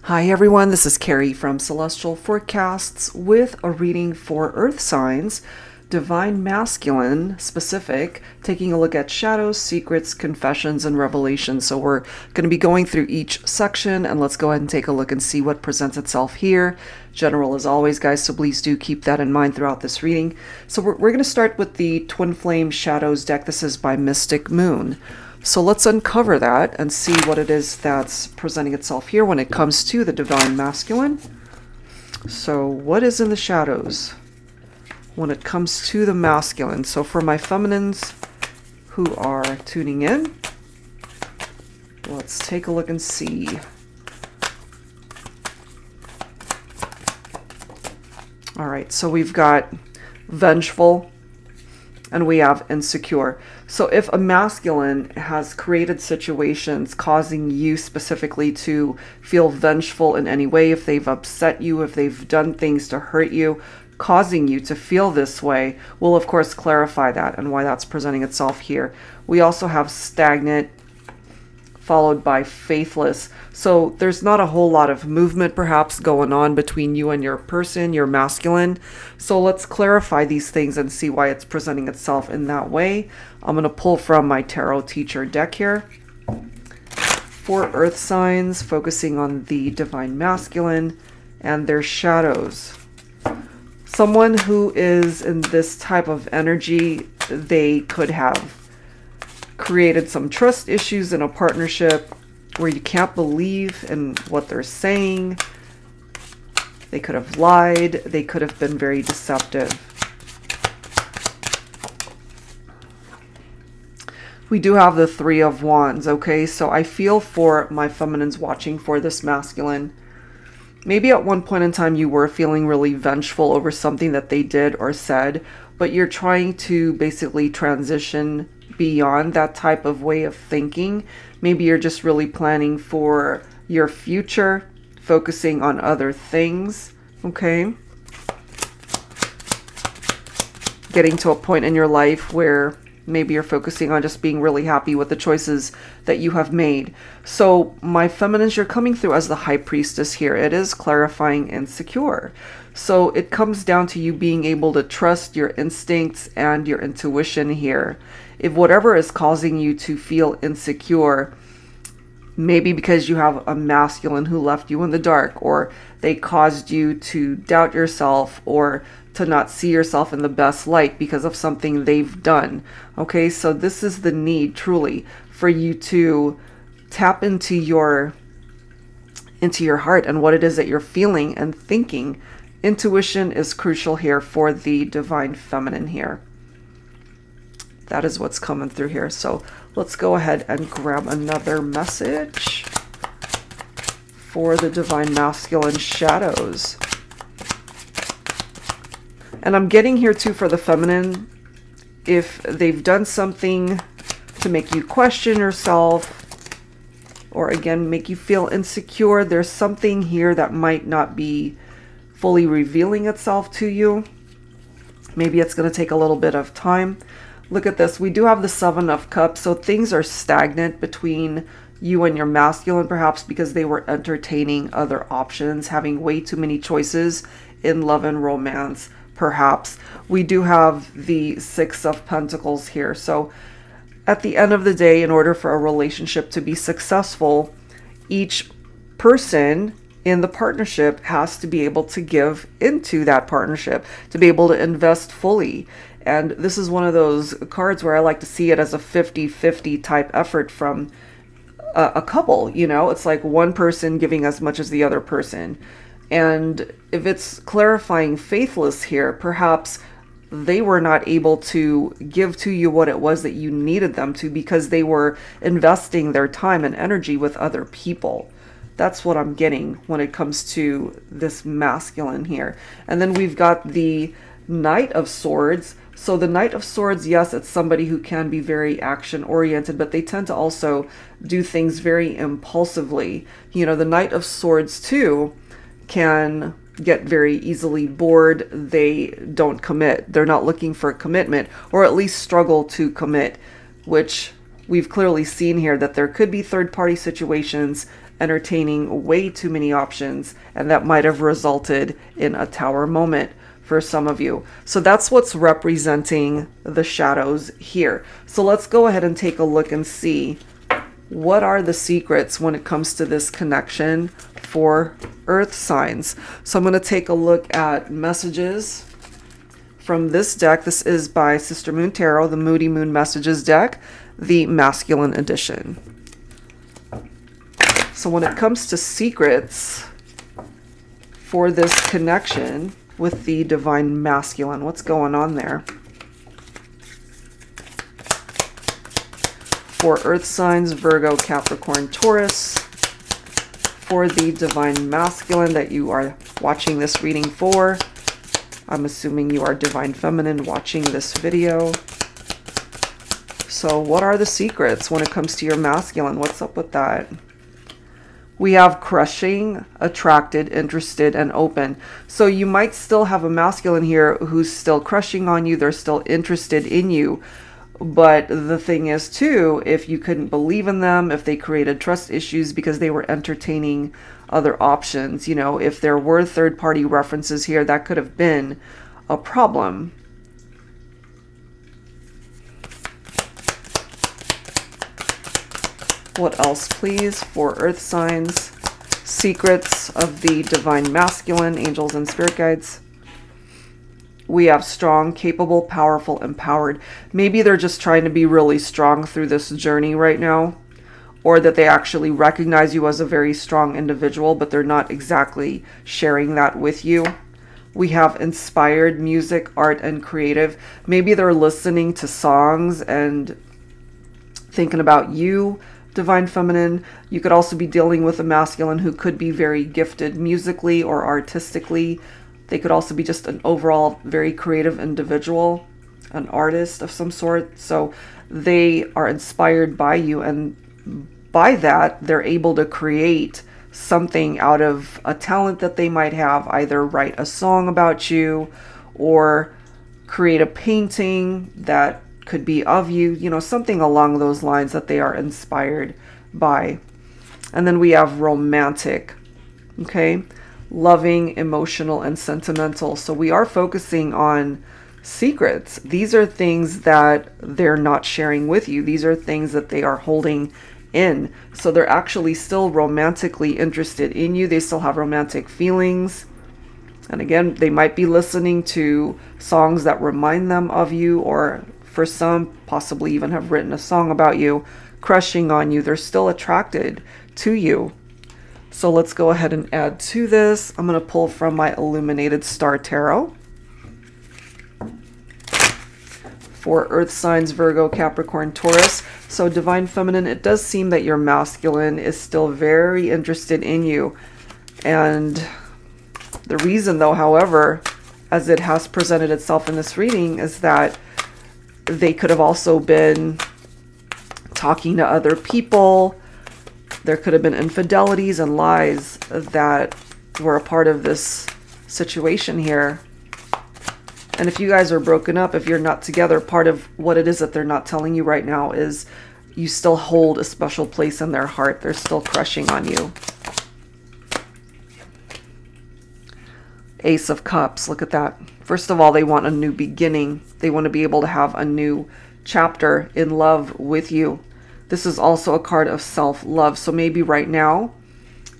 Hi everyone, this is Carrie from Celestial Forecasts with a reading for Earth signs, Divine Masculine specific, taking a look at shadows, secrets, confessions, and revelations. So we're going to be going through each section, and let's go ahead and take a look and see what presents itself here. General as always, guys, so please do keep that in mind throughout this reading. So we're going to start with the Twin Flame Shadows deck. This is by Mystic Moon. So let's uncover that and see what it is that's presenting itself here when it comes to the Divine Masculine. So what is in the shadows when it comes to the masculine? So for my feminines who are tuning in, let's take a look and see. All right, so we've got vengeful and we have insecure. So if a masculine has created situations causing you specifically to feel vengeful in any way, if they've upset you, if they've done things to hurt you, causing you to feel this way, we'll of course clarify that and why that's presenting itself here. We also have stagnant followed by faithless. So there's not a whole lot of movement perhaps going on between you and your person, your masculine. So let's clarify these things and see why it's presenting itself in that way. I'm going to pull from my tarot teacher deck here. For earth signs, focusing on the divine masculine and their shadows. Someone who is in this type of energy, they could have created some trust issues in a partnership where you can't believe in what they're saying. They could have lied. They could have been very deceptive. We do have the Three of Wands, okay? So I feel for my feminines watching for this masculine. Maybe at one point in time you were feeling really vengeful over something that they did or said, but you're trying to basically transition beyond that type of way of thinking. Maybe you're just really planning for your future, focusing on other things, okay? Getting to a point in your life where maybe you're focusing on just being really happy with the choices that you have made. So my feminines, you're coming through as the High Priestess here. It is clarifying insecure. So it comes down to you being able to trust your instincts and your intuition here. If whatever is causing you to feel insecure, maybe because you have a masculine who left you in the dark, or they caused you to doubt yourself or to not see yourself in the best light because of something they've done. Okay, so this is the need truly for you to tap into your heart and what it is that you're feeling and thinking. Intuition is crucial here for the divine feminine here. That is what's coming through here. So let's go ahead and grab another message for the divine masculine shadows. And I'm getting here too for the feminine, if they've done something to make you question yourself, or again, make you feel insecure, there's something here that might not be fully revealing itself to you. Maybe it's going to take a little bit of time. Look at this. We do have the Seven of Cups. So things are stagnant between you and your masculine, perhaps because they were entertaining other options, having way too many choices in love and romance, perhaps. We do have the Six of Pentacles here. So at the end of the day, in order for a relationship to be successful, each person in the partnership has to be able to give into that partnership, to be able to invest fully. And this is one of those cards where I like to see it as a 50-50 type effort from a couple, you know? It's like one person giving as much as the other person. And if it's clarifying faithless here, perhaps they were not able to give to you what it was that you needed them to because they were investing their time and energy with other people. That's what I'm getting when it comes to this masculine here. And then we've got the Knight of Swords. So the Knight of Swords, yes, it's somebody who can be very action-oriented, but they tend to also do things very impulsively. You know, the Knight of Swords, too, can get very easily bored. They don't commit. They're not looking for commitment, or at least struggle to commit, which we've clearly seen here that there could be third-party situations entertaining way too many options, and that might have resulted in a tower moment for some of you. So that's what's representing the shadows here. So let's go ahead and take a look and see what are the secrets when it comes to this connection for earth signs. So I'm going to take a look at messages from this deck. This is by Sister Moon Tarot, the Moody Moon Messages deck, the masculine edition. So when it comes to secrets for this connection with the divine masculine, what's going on there? For earth signs, Virgo, Capricorn, Taurus, for the divine masculine that you are watching this reading for. I'm assuming you are divine feminine watching this video. So what are the secrets when it comes to your masculine? What's up with that? We have crushing, attracted, interested, and open. So you might still have a masculine here who's still crushing on you. They're still interested in you. But the thing is, too, if you couldn't believe in them, if they created trust issues because they were entertaining other options, you know, if there were third-party references here, that could have been a problem. What else, please, for earth signs? Secrets of the divine masculine, angels and spirit guides. We have strong, capable, powerful, empowered. Maybe they're just trying to be really strong through this journey right now, or that they actually recognize you as a very strong individual, but they're not exactly sharing that with you. We have inspired, music, art, and creative. Maybe they're listening to songs and thinking about you, divine feminine. You could also be dealing with a masculine who could be very gifted musically or artistically. They could also be just an overall very creative individual, an artist of some sort. So they are inspired by you, and by that, they're able to create something out of a talent that they might have, either write a song about you or create a painting that could be of you, you know, something along those lines that they are inspired by. And then we have romantic, okay? Loving, emotional, and sentimental. So we are focusing on secrets. These are things that they're not sharing with you. These are things that they are holding in. So they're actually still romantically interested in you. They still have romantic feelings. And again, they might be listening to songs that remind them of you, or for some, possibly even have written a song about you, crushing on you. They're still attracted to you. So let's go ahead and add to this. I'm going to pull from my Illuminated Star Tarot. For earth signs, Virgo, Capricorn, Taurus. So divine feminine, it does seem that your masculine is still very interested in you. And the reason though, however, as it has presented itself in this reading, is that they could have also been talking to other people. There could have been infidelities and lies that were a part of this situation here. And if you guys are broken up, if you're not together, part of what it is that they're not telling you right now is you still hold a special place in their heart. They're still crushing on you. Ace of Cups, look at that. First of all, they want a new beginning. They want to be able to have a new chapter in love with you. This is also a card of self-love. So maybe right now,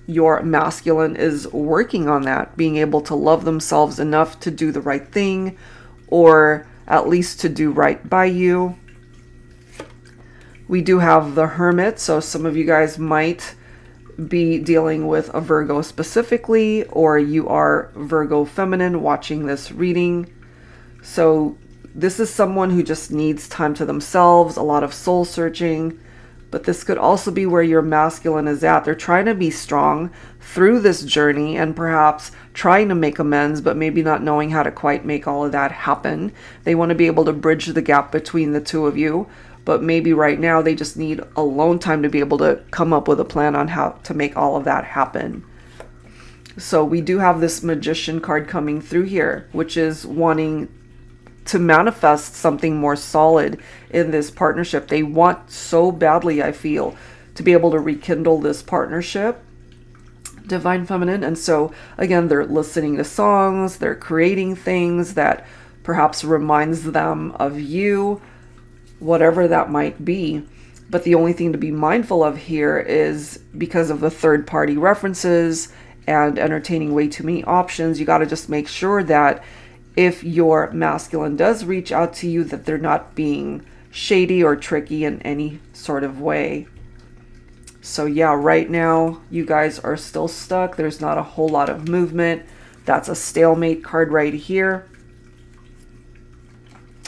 your masculine is working on that, being able to love themselves enough to do the right thing, or at least to do right by you. We do have the Hermit. So some of you guys might be dealing with a Virgo specifically, or you are Virgo feminine watching this reading. So this is someone who just needs time to themselves, a lot of soul searching. But this could also be where your masculine is at. They're trying to be strong through this journey and perhaps trying to make amends, but maybe not knowing how to quite make all of that happen. They want to be able to bridge the gap between the two of you, but maybe right now they just need alone time to be able to come up with a plan on how to make all of that happen. So we do have this Magician card coming through here, which is wanting to manifest something more solid in this partnership. They want so badly, I feel, to be able to rekindle this partnership, Divine Feminine. And so again, they're listening to songs, they're creating things that perhaps reminds them of you, whatever that might be. But the only thing to be mindful of here is, because of the third party references and entertaining way too many options, you got to just make sure that if your masculine does reach out to you, that they're not being shady or tricky in any sort of way. So yeah, right now you guys are still stuck. There's not a whole lot of movement. That's a stalemate card right here.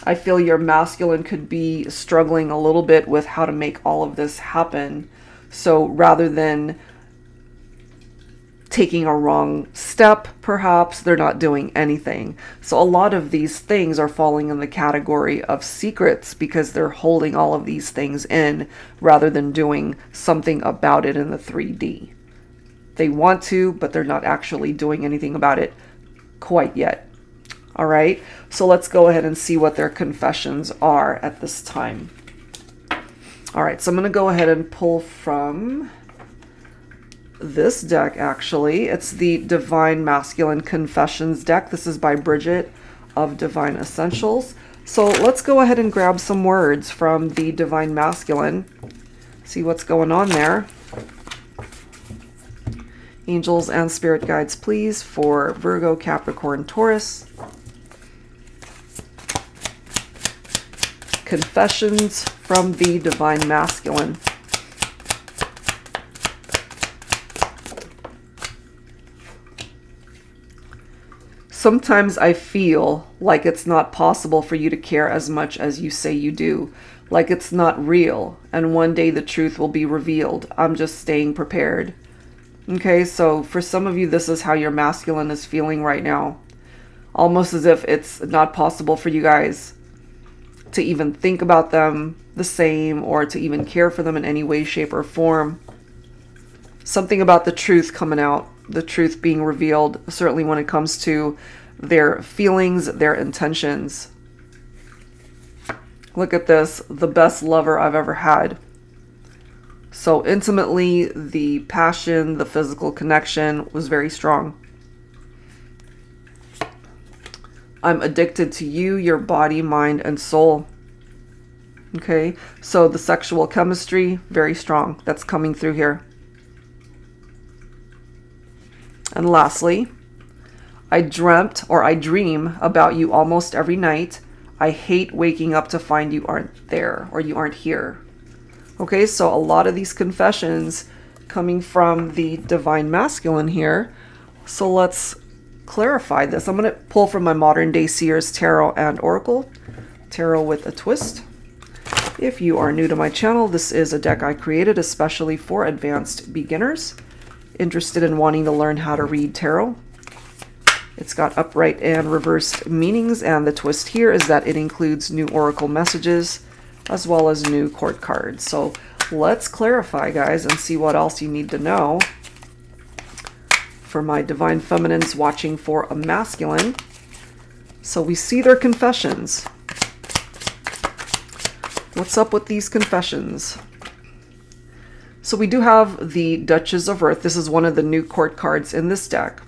I feel your masculine could be struggling a little bit with how to make all of this happen. So rather than taking a wrong step, perhaps, they're not doing anything. So a lot of these things are falling in the category of secrets, because they're holding all of these things in rather than doing something about it in the 3D. They want to, but they're not actually doing anything about it quite yet. All right, so let's go ahead and see what their confessions are at this time. All right, so I'm going to go ahead and pull from this deck, actually. It's the Divine Masculine Confessions deck. This is by Bridget of Divine Essentials. So let's go ahead and grab some words from the Divine Masculine, see what's going on there. Angels and spirit guides, please, for Virgo, Capricorn, Taurus. Confessions from the Divine Masculine. Sometimes I feel like it's not possible for you to care as much as you say you do, like it's not real, and one day the truth will be revealed. I'm just staying prepared. Okay, so for some of you, this is how your masculine is feeling right now. Almost as if it's not possible for you guys to even think about them the same, or to even care for them in any way, shape, or form. Something about the truth coming out, the truth being revealed, certainly when it comes to their feelings, their intentions. Look at this, the best lover I've ever had. So intimately, the passion, the physical connection was very strong. I'm addicted to you, your body, mind, and soul. Okay, so the sexual chemistry, very strong. That's coming through here. And lastly, I dreamt, or I dream about you almost every night. I hate waking up to find you aren't there, or you aren't here. Okay, so a lot of these confessions coming from the Divine Masculine here. So let's clarify this. I'm going to pull from my Modern Day Seers Tarot and Oracle. Tarot with a twist. If you are new to my channel, this is a deck I created especially for advanced beginners interested in wanting to learn how to read tarot. It's got upright and reversed meanings, and the twist here is that it includes new oracle messages as well as new court cards. So let's clarify, guys, and see what else you need to know. For my Divine Feminines watching for a masculine. So we see their confessions. What's up with these confessions? So we do have the Duchess of Earth. This is one of the new court cards in this deck.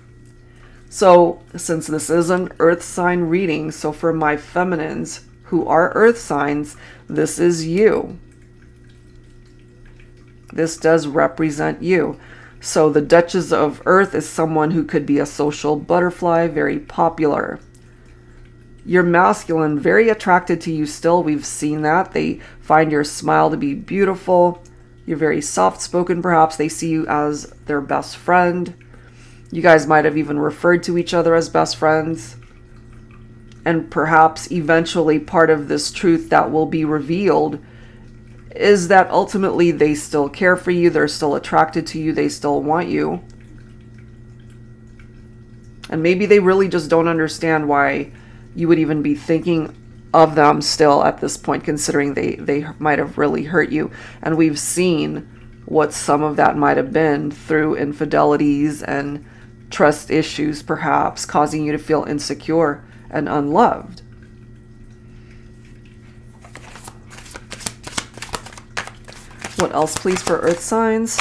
So since this is an earth sign reading, so for my feminines who are earth signs, this is you. This does represent you. So the Duchess of Earth is someone who could be a social butterfly, very popular. Your masculine, very attracted to you still. We've seen that. They find your smile to be beautiful. You're very soft-spoken, perhaps. They see you as their best friend. You guys might have even referred to each other as best friends. And perhaps eventually part of this truth that will be revealed is that ultimately they still care for you, they're still attracted to you, they still want you. And maybe they really just don't understand why you would even be thinking of them still at this point, considering they might have really hurt you. And we've seen what some of that might have been through infidelities and trust issues, perhaps causing you to feel insecure and unloved. What else, please, for earth signs?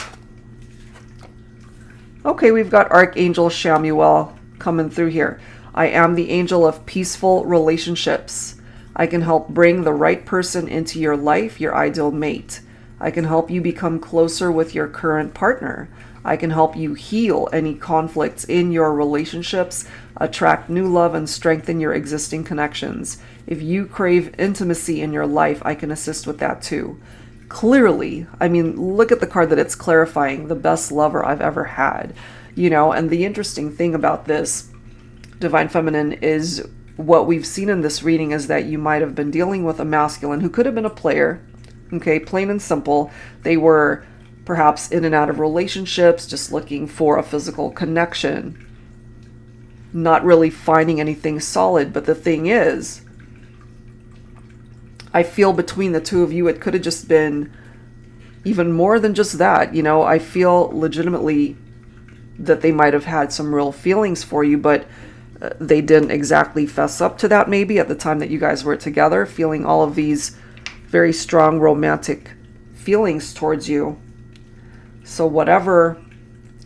Okay, we've got Archangel Shamuel coming through here. I am the angel of peaceful relationships. I can help bring the right person into your life, your ideal mate. I can help you become closer with your current partner. I can help you heal any conflicts in your relationships, attract new love, and strengthen your existing connections. If you crave intimacy in your life, I can assist with that too. Clearly, I mean, look at the card that it's clarifying, the best lover I've ever had. You know, and the interesting thing about this, Divine Feminine, is what we've seen in this reading is that you might have been dealing with a masculine who could have been a player. Okay, plain and simple. They were perhaps in and out of relationships, just looking for a physical connection, not really finding anything solid. But the thing is, I feel between the two of you, it could have just been even more than just that. You know, I feel legitimately that they might have had some real feelings for you, but they didn't exactly fess up to that maybe at the time that you guys were together, feeling all of these very strong romantic feelings towards you. So whatever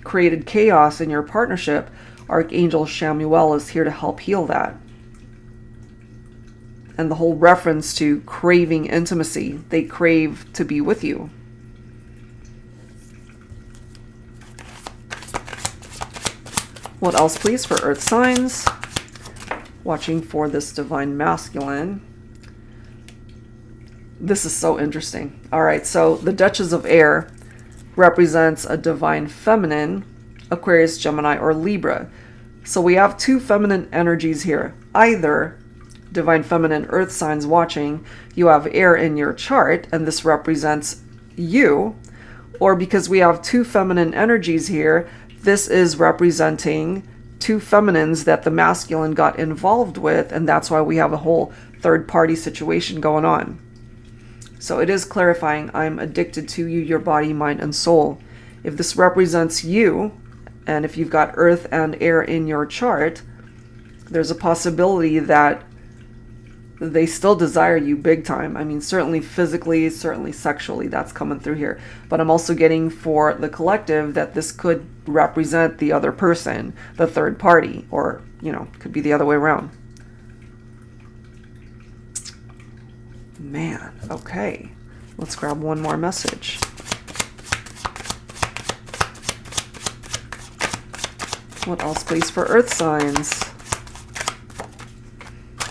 created chaos in your partnership, Archangel Shamuel is here to help heal that. And the whole reference to craving intimacy, they crave to be with you. What else, please, for earth signs? Watching for this divine masculine. This is so interesting. All right, so the Duchess of Air represents a divine feminine, Aquarius, Gemini, or Libra. So we have two feminine energies here. Either divine feminine earth signs watching, you have air in your chart, and this represents you. Or because we have two feminine energies here, this is representing two feminines that the masculine got involved with, and that's why we have a whole third-party situation going on. So it is clarifying, I'm addicted to you, your body, mind, and soul. If this represents you, and if you've got earth and air in your chart, there's a possibility that they still desire you big time. I mean, certainly physically, certainly sexually, that's coming through here. But I'm also getting for the collective that this could represent the other person, the third party, or, you know, could be the other way around. Man, okay. Let's grab one more message. What else, please, for earth signs?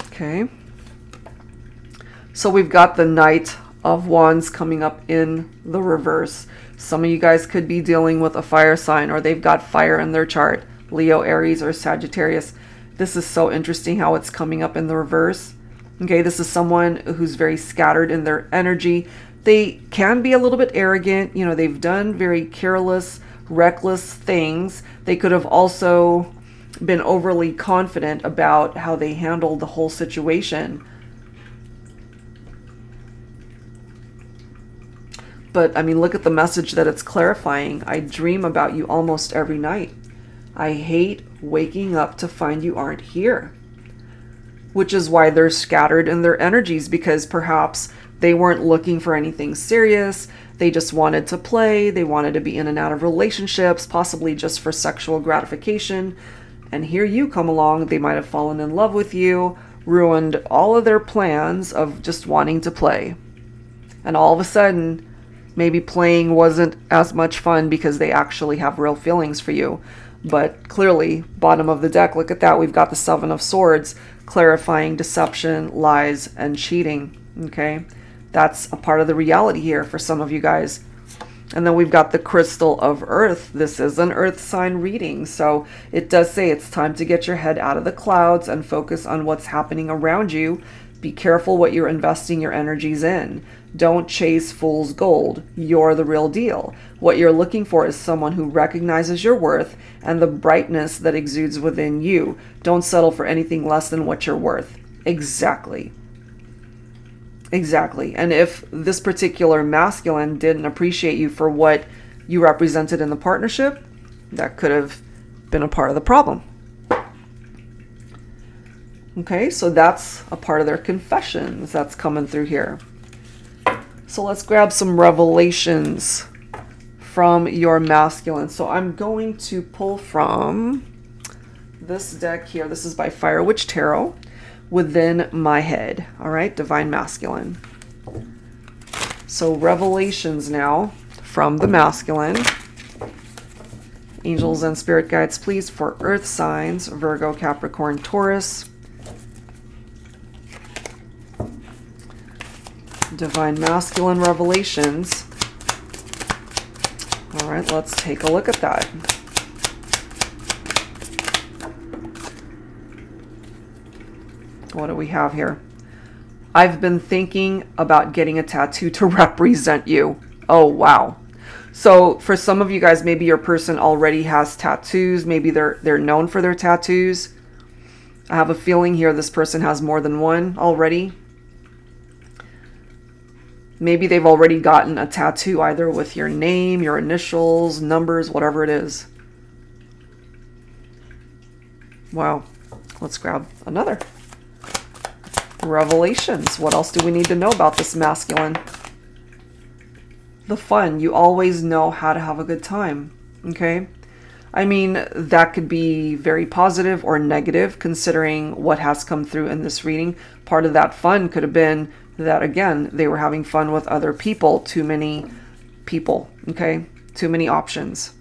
Okay. So we've got the Knight of Wands coming up in the reverse. Some of you guys could be dealing with a fire sign, or they've got fire in their chart. Leo, Aries, or Sagittarius. This is so interesting how it's coming up in the reverse. Okay, this is someone who's very scattered in their energy. They can be a little bit arrogant. You know, they've done very careless, reckless things. They could have also been overly confident about how they handled the whole situation. But, I mean, look at the message that it's clarifying. I dream about you almost every night. I hate waking up to find you aren't here. Which is why they're scattered in their energies, because perhaps they weren't looking for anything serious. They just wanted to play. They wanted to be in and out of relationships, possibly just for sexual gratification. And here you come along. They might have fallen in love with you, ruined all of their plans of just wanting to play. And all of a sudden, maybe playing wasn't as much fun because they actually have real feelings for you. But clearly, bottom of the deck, look at that. We've got the Seven of Swords, clarifying deception, lies, and cheating. Okay, that's a part of the reality here for some of you guys. And then we've got the Crystal of Earth. This is an earth sign reading. So it does say it's time to get your head out of the clouds and focus on what's happening around you. Be careful what you're investing your energies in. Don't chase fool's gold. You're the real deal. What you're looking for is someone who recognizes your worth and the brightness that exudes within you. Don't settle for anything less than what you're worth. Exactly. Exactly. And if this particular masculine didn't appreciate you for what you represented in the partnership, that could have been a part of the problem. Okay, so that's a part of their confessions that's coming through here. So let's grab some revelations from your masculine. So I'm going to pull from this deck here. This is by Fire Witch Tarot, Within My Head. All right, Divine Masculine. So revelations now from the masculine. Angels and spirit guides, please, for earth signs, Virgo, Capricorn, Taurus. Divine masculine revelations. All right, let's take a look at that. What do we have here? I've been thinking about getting a tattoo to represent you. Oh, wow. So for some of you guys, maybe your person already has tattoos. Maybe they're known for their tattoos. I have a feeling here this person has more than one already. Maybe they've already gotten a tattoo either with your name, your initials, numbers, whatever it is. Wow. Let's grab another. Revelations. What else do we need to know about this masculine? The fun. You always know how to have a good time. Okay? I mean, that could be very positive or negative considering what has come through in this reading. Part of that fun could have been that, again, they were having fun with other people. Too many people. Okay? Too many options.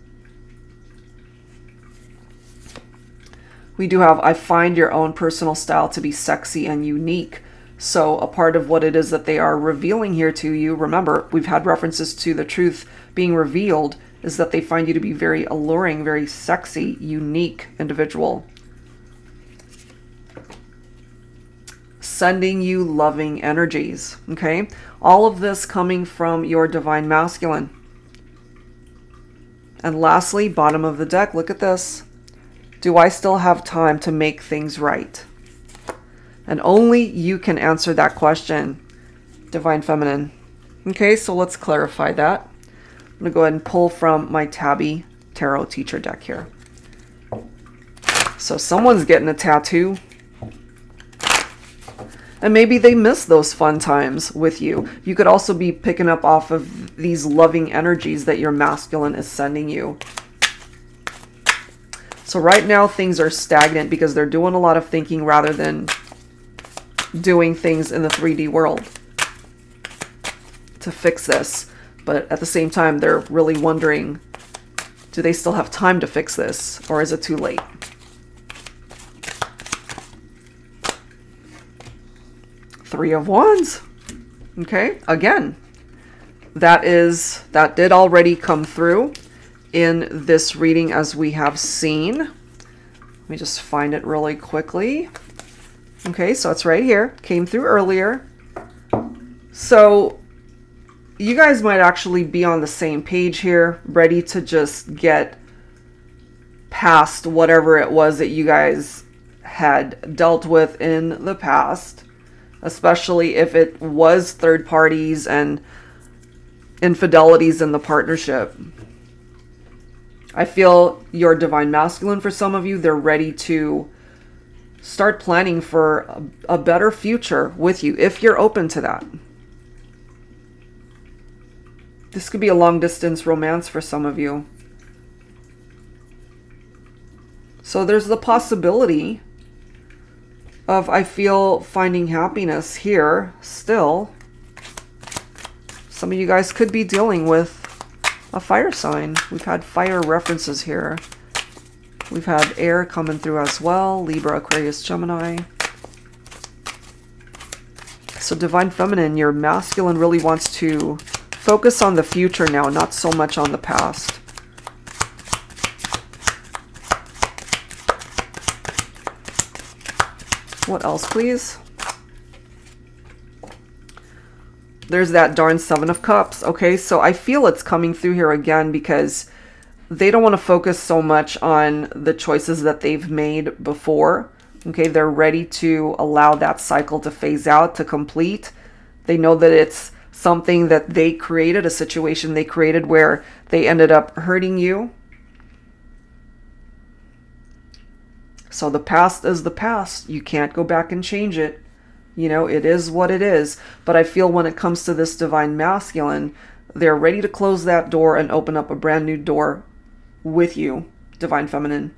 We do have, I find your own personal style to be sexy and unique. So a part of what it is that they are revealing here to you, remember, we've had references to the truth being revealed, is that they find you to be very alluring, very sexy, unique individual. Sending you loving energies, okay? All of this coming from your divine masculine. And lastly, bottom of the deck, look at this. Do I still have time to make things right? And only you can answer that question, Divine Feminine. Okay, so let's clarify that. I'm going to go ahead and pull from my Tabby Tarot Teacher deck here. So someone's getting a tattoo. And maybe they miss those fun times with you. You could also be picking up off of these loving energies that your masculine is sending you. So right now things are stagnant because they're doing a lot of thinking rather than doing things in the 3D world to fix this. But at the same time, they're really wondering, do they still have time to fix this, or is it too late? Three of Wands. Okay, again, that did already come through in this reading, as we have seen. Let me just find it really quickly. Okay, so it's right here. Came through earlier. So you guys might actually be on the same page here, ready to just get past whatever it was that you guys had dealt with in the past, especially if it was third parties and infidelities in the partnership. I feel your divine masculine, for some of you, they're ready to start planning for a better future with you, if you're open to that. This could be a long distance romance for some of you. So there's the possibility of, I feel, finding happiness here still. Some of you guys could be dealing with a fire sign. We've had fire references here. We've had air coming through as well. Libra, Aquarius, Gemini. So Divine Feminine, your masculine really wants to focus on the future now, not so much on the past. What else, please? There's that darn Seven of Cups. Okay, so I feel it's coming through here again because they don't want to focus so much on the choices that they've made before. Okay, they're ready to allow that cycle to phase out, to complete. They know that it's something that they created, a situation they created where they ended up hurting you. So the past is the past. You can't go back and change it. You know, it is what it is. But I feel when it comes to this divine masculine, they're ready to close that door and open up a brand new door with you, divine feminine.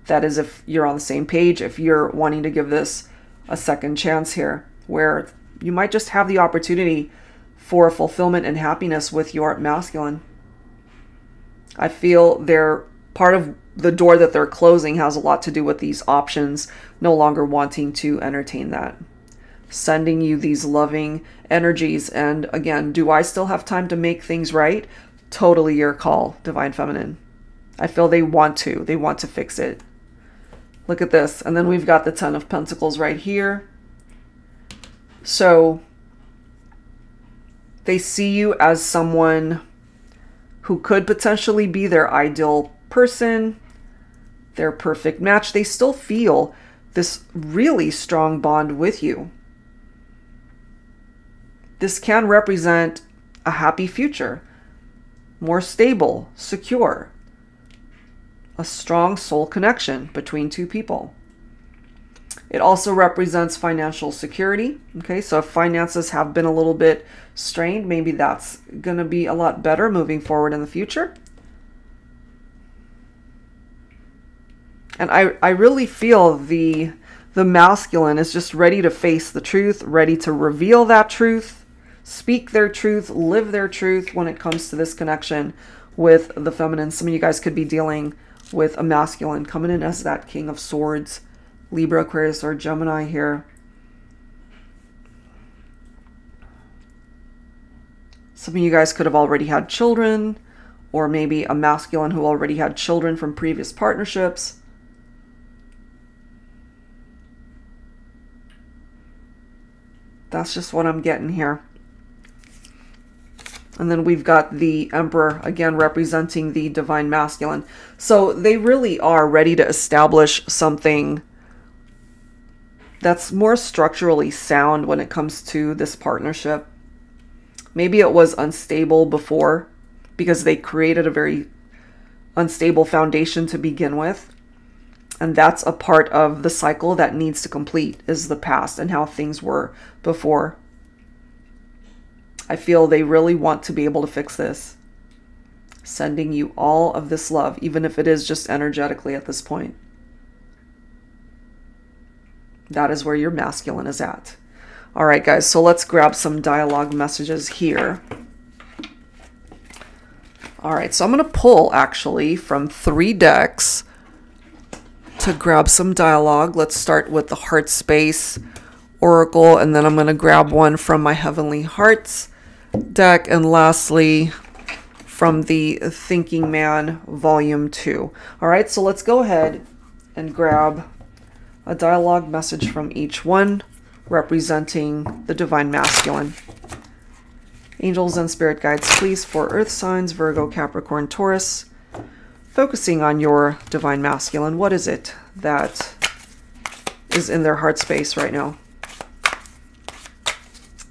That is if you're on the same page, if you're wanting to give this a second chance here, where you might just have the opportunity for fulfillment and happiness with your masculine. I feel they're part of the door that they're closing has a lot to do with these options, no longer wanting to entertain that. Sending you these loving energies. And again, do I still have time to make things right? Totally your call, divine feminine. I feel they want to. They want to fix it. Look at this. And then we've got the Ten of Pentacles right here. So they see you as someone who could potentially be their ideal person, their perfect match. They still feel this really strong bond with you. This can represent a happy future, more stable, secure, a strong soul connection between two people. It also represents financial security. Okay, so if finances have been a little bit strained, maybe that's going to be a lot better moving forward in the future. And I really feel the masculine is just ready to face the truth, ready to reveal that truth, speak their truth, live their truth when it comes to this connection with the feminine. Some of you guys could be dealing with a masculine coming in as that King of Swords, Libra, Aquarius, or Gemini here. Some of you guys could have already had children, or maybe a masculine who already had children from previous partnerships. That's just what I'm getting here. And then we've got the Emperor, again, representing the divine masculine. So they really are ready to establish something that's more structurally sound when it comes to this partnership. Maybe it was unstable before because they created a very unstable foundation to begin with. And that's a part of the cycle that needs to complete, is the past and how things were before. I feel they really want to be able to fix this. Sending you all of this love, even if it is just energetically at this point. That is where your masculine is at. All right, guys, so let's grab some dialogue messages here. All right, so I'm going to pull, actually, from 3 decks to grab some dialogue. Let's start with the Heart Space Oracle, and then I'm going to grab one from my Heavenly Hearts deck, and lastly from the Thinking Man Volume 2. All right, so let's go ahead and grab a dialogue message from each one representing the divine masculine. Angels and spirit guides, please, for Earth signs, Virgo, Capricorn, Taurus. Focusing on your divine masculine, what is it that is in their heart space right now?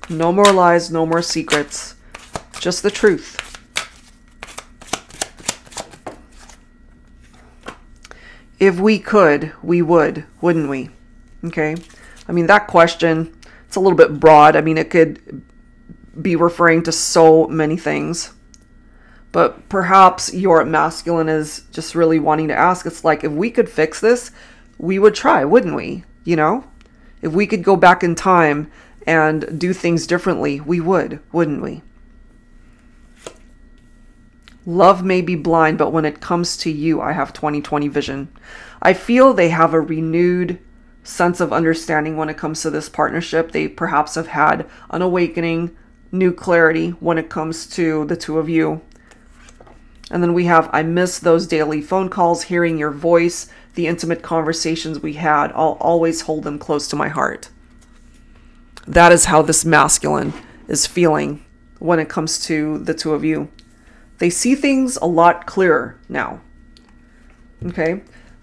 No more lies, no more secrets, just the truth. If we could, we would, wouldn't we? Okay. I mean, that question, it's a little bit broad. I mean, it could be referring to so many things. But perhaps your masculine is just really wanting to ask. It's like, if we could fix this, we would try, wouldn't we? You know? If we could go back in time and do things differently, we would, wouldn't we? Love may be blind, but when it comes to you, I have 20/20 vision. I feel they have a renewed sense of understanding when it comes to this partnership. They perhaps have had an awakening, new clarity when it comes to the two of you. And then we have, I miss those daily phone calls, hearing your voice, the intimate conversations we had. I'll always hold them close to my heart. That is how this masculine is feeling when it comes to the two of you. They see things a lot clearer now. Okay, I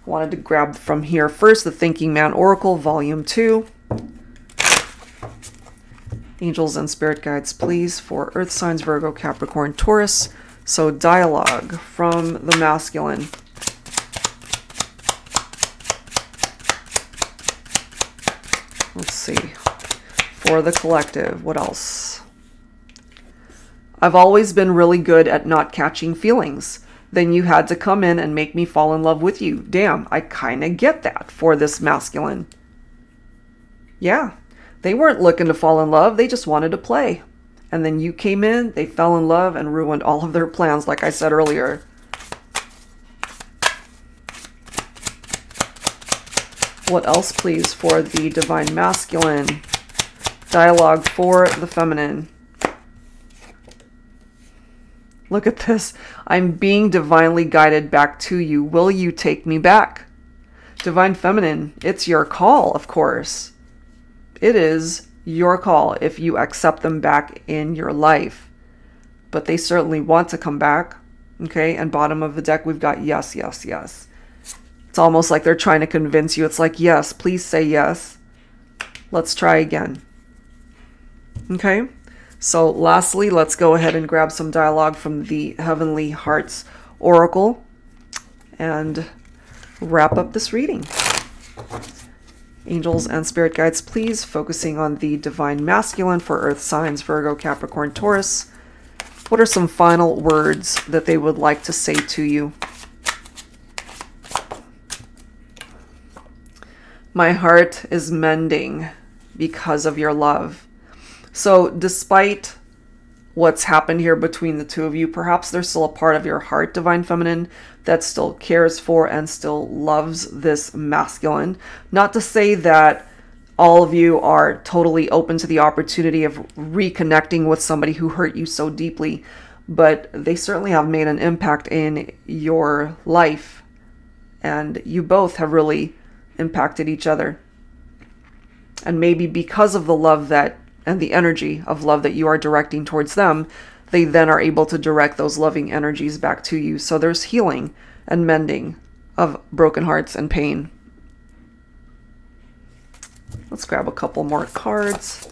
wanted to grab from here first the Thinking Man Oracle, Volume 2. Angels and spirit guides, please, for Earth signs, Virgo, Capricorn, Taurus. So dialogue from the masculine. Let's see. for the collective. What else? I've always been really good at not catching feelings. Then you had to come in and make me fall in love with you. Damn, I kind of get that for this masculine. Yeah, they weren't looking to fall in love. They just wanted to play. And then you came in, they fell in love and ruined all of their plans, like I said earlier. What else, please, for the divine masculine? Dialogue for the feminine. Look at this. I'm being divinely guided back to you. Will you take me back? Divine feminine, it's your call, of course. It is your call if you accept them back in your life. But they certainly want to come back. Okay, and bottom of the deck, we've got yes, yes, yes. It's almost like they're trying to convince you. It's like, yes, please say yes. Let's try again. Okay, so lastly, let's go ahead and grab some dialogue from the Heavenly Hearts Oracle and wrap up this reading. Angels and spirit guides, please, focusing on the divine masculine for earth signs, Virgo, Capricorn, Taurus. What are some final words that they would like to say to you? My heart is mending because of your love. So despite what's happened here between the two of you, perhaps there's still a part of your heart, divine feminine, that still cares for and still loves this masculine. Not to say that all of you are totally open to the opportunity of reconnecting with somebody who hurt you so deeply, but they certainly have made an impact in your life, and you both have really impacted each other. And maybe because of the love that and the energy of love that you are directing towards them, they then are able to direct those loving energies back to you. So there's healing and mending of broken hearts and pain. Let's grab a couple more cards.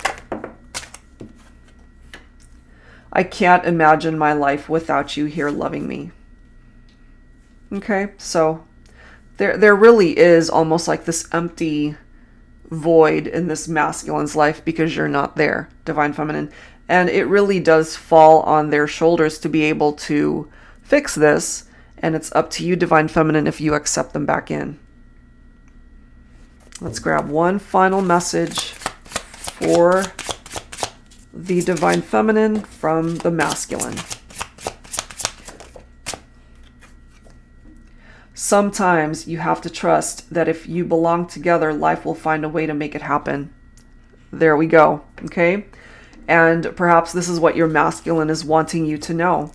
I can't imagine my life without you here loving me. Okay, so there really is almost like this empty void in this masculine's life because you're not there, divine feminine. And it really does fall on their shoulders to be able to fix this. And it's up to you, divine feminine, if you accept them back in. Let's grab one final message for the divine feminine from the masculine. Sometimes you have to trust that if you belong together, life will find a way to make it happen. There we go. Okay. And perhaps this is what your masculine is wanting you to know.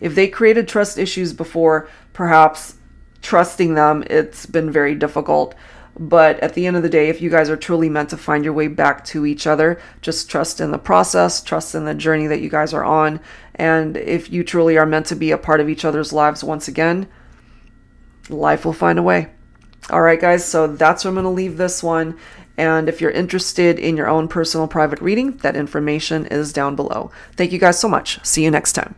If they created trust issues before, perhaps trusting them, it's been very difficult. But at the end of the day, if you guys are truly meant to find your way back to each other, just trust in the process, trust in the journey that you guys are on. And if you truly are meant to be a part of each other's lives once again, life will find a way. All right, guys, so that's where I'm going to leave this one. And if you're interested in your own personal private reading, that information is down below. Thank you guys so much. See you next time.